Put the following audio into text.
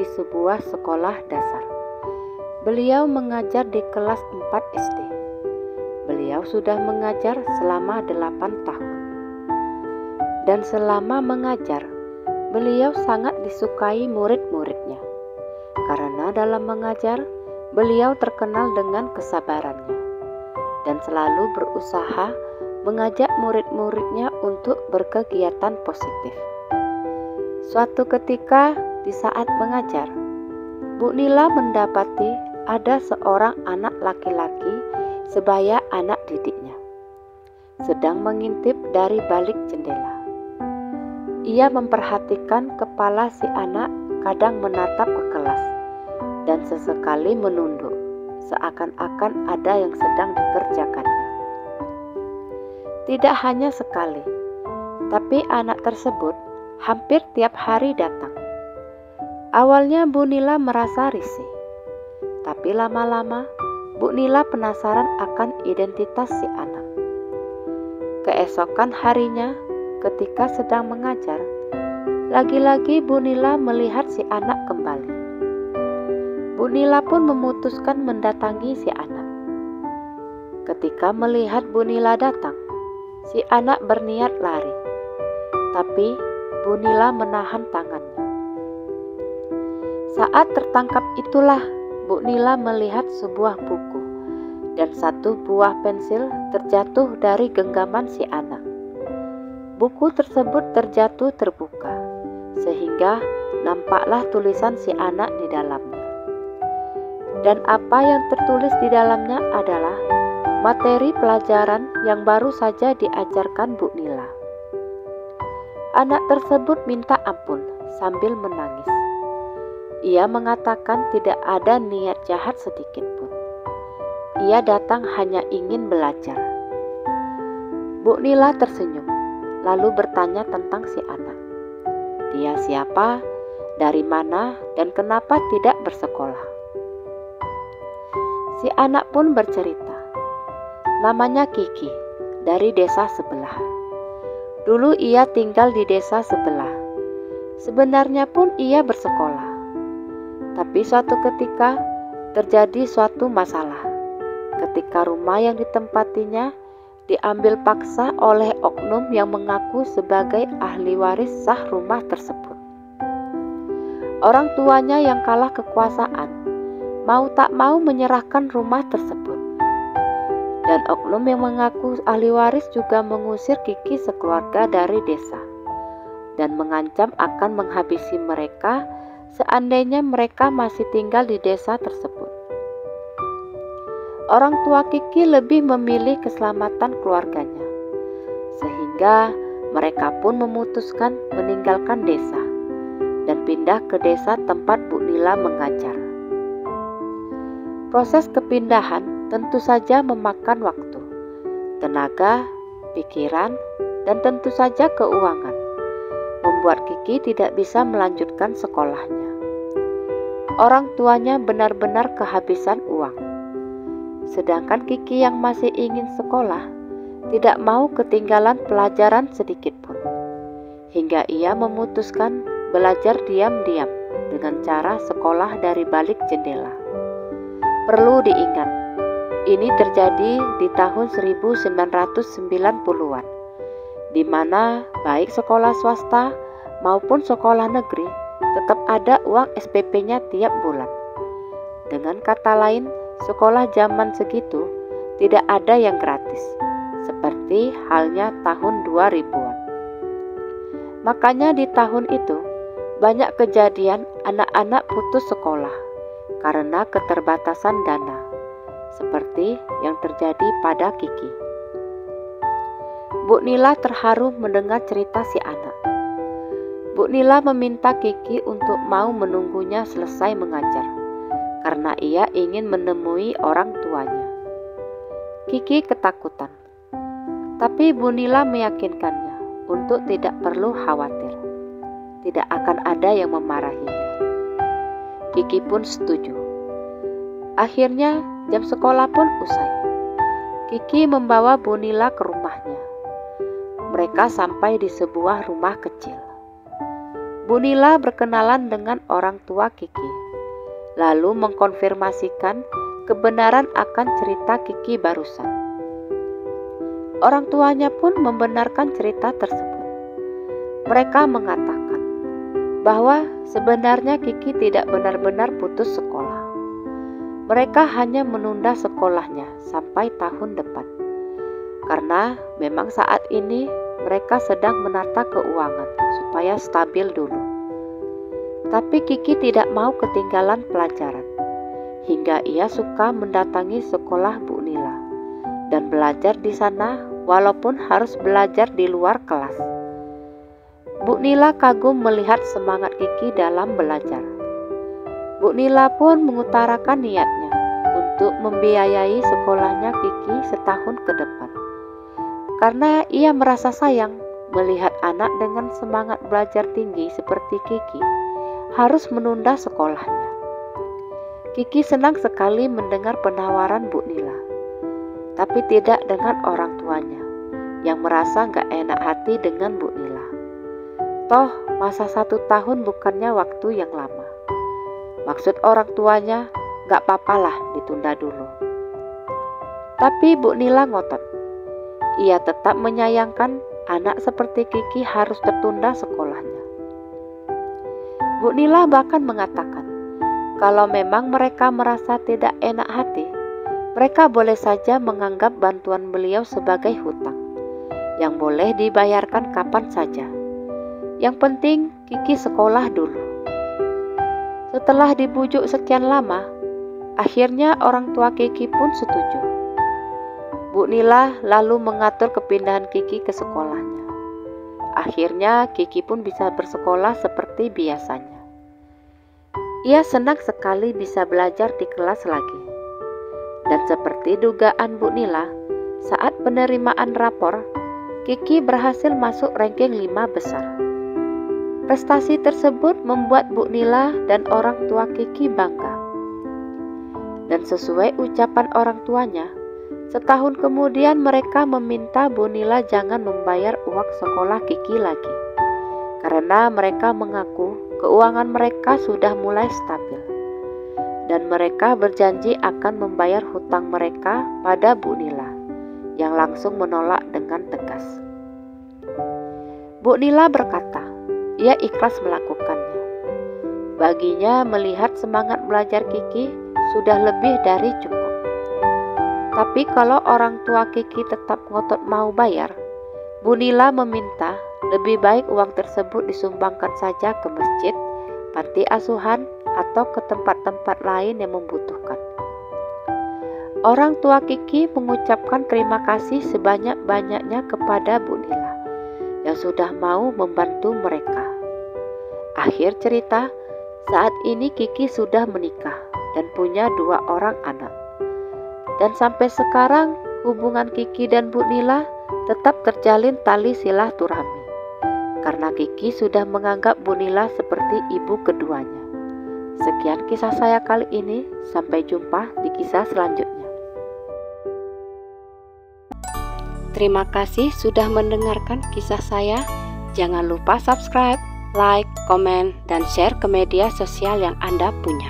di sebuah sekolah dasar. Beliau mengajar di kelas 4 SD. Beliau sudah mengajar selama 8 tahun. Dan selama mengajar, beliau sangat disukai murid-muridnya. Karena dalam mengajar, beliau terkenal dengan kesabarannya dan selalu berusaha mengajak murid-muridnya untuk berkegiatan positif. Suatu ketika di saat mengajar, Bu Nila mendapati ada seorang anak laki-laki sebaya anak didiknya sedang mengintip dari balik jendela. Ia memperhatikan kepala si anak kadang menatap ke kelas dan sesekali menunduk, seakan-akan ada yang sedang dikerjakannya. Tidak hanya sekali, tapi anak tersebut hampir tiap hari datang. Awalnya Bu Nila merasa risih, tapi lama-lama Bu Nila penasaran akan identitas si anak. Keesokan harinya, ketika sedang mengajar, lagi-lagi Bu Nila melihat si anak kembali. Bu Nila pun memutuskan mendatangi si anak. Ketika melihat Bu Nila datang, si anak berniat lari, tapi Bu Nila menahan tangannya. Saat tertangkap itulah Bu Nila melihat sebuah buku dan satu buah pensil terjatuh dari genggaman si anak. Buku tersebut terjatuh terbuka, sehingga nampaklah tulisan si anak di dalamnya. Dan apa yang tertulis di dalamnya adalah materi pelajaran yang baru saja diajarkan Bu Nila. Anak tersebut minta ampun sambil menangis. Ia mengatakan tidak ada niat jahat sedikit pun. Ia datang hanya ingin belajar. Bu Nila tersenyum, lalu bertanya tentang si anak. Dia siapa, dari mana, dan kenapa tidak bersekolah. Si anak pun bercerita. Namanya Kiki, dari desa sebelah. Dulu ia tinggal di desa sebelah. Sebenarnya pun ia bersekolah. Tapi suatu ketika terjadi suatu masalah. Ketika rumah yang ditempatinya diambil paksa oleh oknum yang mengaku sebagai ahli waris sah rumah tersebut. Orang tuanya yang kalah kekuasaan mau tak mau menyerahkan rumah tersebut. Dan oknum yang mengaku ahli waris juga mengusir Kiki sekeluarga dari desa dan mengancam akan menghabisi mereka seandainya mereka masih tinggal di desa tersebut. Orang tua Kiki lebih memilih keselamatan keluarganya, sehingga mereka pun memutuskan meninggalkan desa dan pindah ke desa tempat Bu Nila mengajar. Proses kepindahan tentu saja memakan waktu, tenaga, pikiran, dan tentu saja keuangan, membuat Kiki tidak bisa melanjutkan sekolahnya. Orang tuanya benar-benar kehabisan uang. Sedangkan Kiki yang masih ingin sekolah tidak mau ketinggalan pelajaran sedikit pun. Hingga ia memutuskan belajar diam-diam dengan cara sekolah dari balik jendela. Perlu diingat, ini terjadi di tahun 1990-an, di mana baik sekolah swasta maupun sekolah negeri tetap ada uang SPP-nya tiap bulan. Dengan kata lain, sekolah zaman segitu tidak ada yang gratis, seperti halnya tahun 2000-an. Makanya di tahun itu banyak kejadian anak-anak putus sekolah karena keterbatasan dana, seperti yang terjadi pada Kiki. Bu Nila terharu mendengar cerita si anak. Bu Nila meminta Kiki untuk mau menunggunya selesai mengajar, karena ia ingin menemui orang tuanya. Kiki ketakutan, tapi Bu Nila meyakinkannya untuk tidak perlu khawatir. Tidak akan ada yang memarahinya. Kiki pun setuju. Akhirnya jam sekolah pun usai. Kiki membawa Bu Nila ke rumahnya. Mereka sampai di sebuah rumah kecil. Bu Nila berkenalan dengan orang tua Kiki, lalu mengkonfirmasikan kebenaran akan cerita Kiki barusan. Orang tuanya pun membenarkan cerita tersebut. Mereka mengatakan bahwa sebenarnya Kiki tidak benar-benar putus sekolah. Mereka hanya menunda sekolahnya sampai tahun depan, karena memang saat ini mereka sedang menata keuangan supaya stabil dulu. Tapi Kiki tidak mau ketinggalan pelajaran, hingga ia suka mendatangi sekolah Bu Nila dan belajar di sana walaupun harus belajar di luar kelas. Bu Nila kagum melihat semangat Kiki dalam belajar. Bu Nila pun mengutarakan niatnya untuk membiayai sekolahnya Kiki setahun ke depan, karena ia merasa sayang melihat anak dengan semangat belajar tinggi seperti Kiki harus menunda sekolahnya. Kiki senang sekali mendengar penawaran Bu Nila, tapi tidak dengan orang tuanya yang merasa gak enak hati dengan Bu Nila. Toh masa 1 tahun bukannya waktu yang lama. Maksud orang tuanya gak papalah ditunda dulu. Tapi Bu Nila ngotot. Ia tetap menyayangkan anak seperti Kiki harus tertunda sekolahnya. Bu Nila bahkan mengatakan kalau memang mereka merasa tidak enak hati, mereka boleh saja menganggap bantuan beliau sebagai hutang yang boleh dibayarkan kapan saja. Yang penting Kiki sekolah dulu. Setelah dibujuk sekian lama, akhirnya orang tua Kiki pun setuju. Bu Nila lalu mengatur kepindahan Kiki ke sekolahnya. Akhirnya Kiki pun bisa bersekolah seperti biasanya. Ia senang sekali bisa belajar di kelas lagi. Dan seperti dugaan Bu Nila, saat penerimaan rapor, Kiki berhasil masuk ranking 5 besar. Prestasi tersebut membuat Bu Nila dan orang tua Kiki bangga. Dan sesuai ucapan orang tuanya, setahun kemudian mereka meminta Bu Nila jangan membayar uang sekolah Kiki lagi, karena mereka mengaku keuangan mereka sudah mulai stabil. Dan mereka berjanji akan membayar hutang mereka pada Bu Nila, yang langsung menolak dengan tegas. Bu Nila berkata, ia ikhlas melakukannya. Baginya melihat semangat belajar Kiki sudah lebih dari cukup. Tapi kalau orang tua Kiki tetap ngotot mau bayar, Bu Nila meminta lebih baik uang tersebut disumbangkan saja ke masjid, panti asuhan, atau ke tempat-tempat lain yang membutuhkan. Orang tua Kiki mengucapkan terima kasih sebanyak-banyaknya kepada Bu Nila yang sudah mau membantu mereka. Akhir cerita, saat ini Kiki sudah menikah dan punya 2 orang anak. Dan sampai sekarang hubungan Kiki dan Bu Nila tetap terjalin tali silaturahmi, karena Kiki sudah menganggap Bu Nila seperti ibu keduanya. Sekian kisah saya kali ini, sampai jumpa di kisah selanjutnya. Terima kasih sudah mendengarkan kisah saya. Jangan lupa subscribe, like, komen, dan share ke media sosial yang Anda punya.